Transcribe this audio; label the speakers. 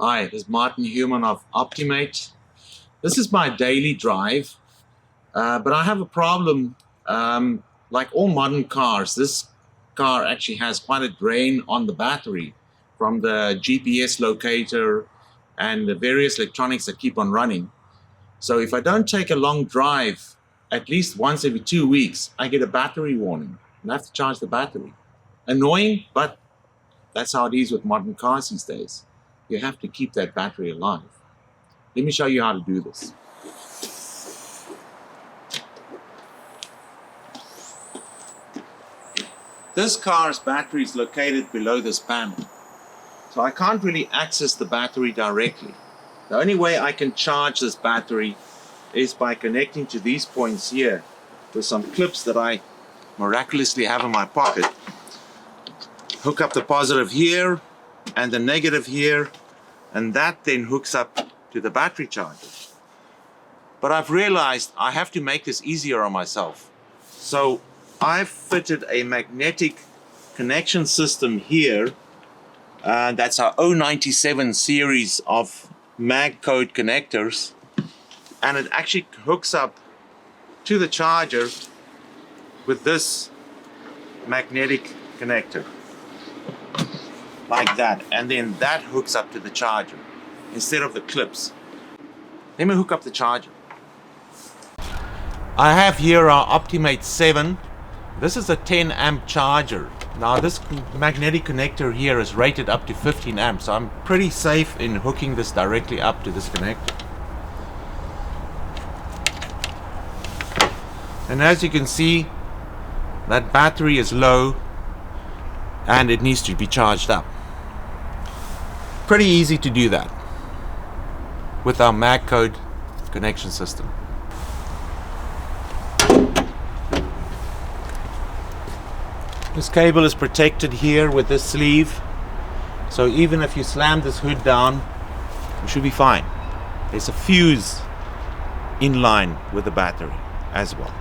Speaker 1: Hi, this is Martin Human of Optimate. This is my daily drive, but I have a problem. Like all modern cars, this car actually has quite a drain on the battery from the GPS locator and the various electronics that keep on running. So if I don't take a long drive, at least once every 2 weeks, I get a battery warning and I have to charge the battery. Annoying, but that's how it is with modern cars these days. You have to keep that battery alive. Let me show you how to do this. This car's battery is located below this panel, so I can't really access the battery directly. The only way I can charge this battery is by connecting to these points here with some clips that I miraculously have in my pocket. Hook up the positive here and the negative here, and that then hooks up to the battery charger. But I've realized I have to make this easier on myself. So I've fitted a magnetic connection system here. That's our 097 series of MagCode connectors. And it actually hooks up to the charger with this magnetic connector. Like that. And then that hooks up to the charger instead of the clips. Let me hook up the charger. I have here our Optimate 7. This is a 10 amp charger. Now this magnetic connector here is rated up to 15 amps, so I'm pretty safe in hooking this directly up to this connector. And as you can see, that battery is low and it needs to be charged up. Pretty easy to do that with our MagCode connection system. This cable is protected here with this sleeve, so even if you slam this hood down, you should be fine. There's a fuse in line with the battery as well.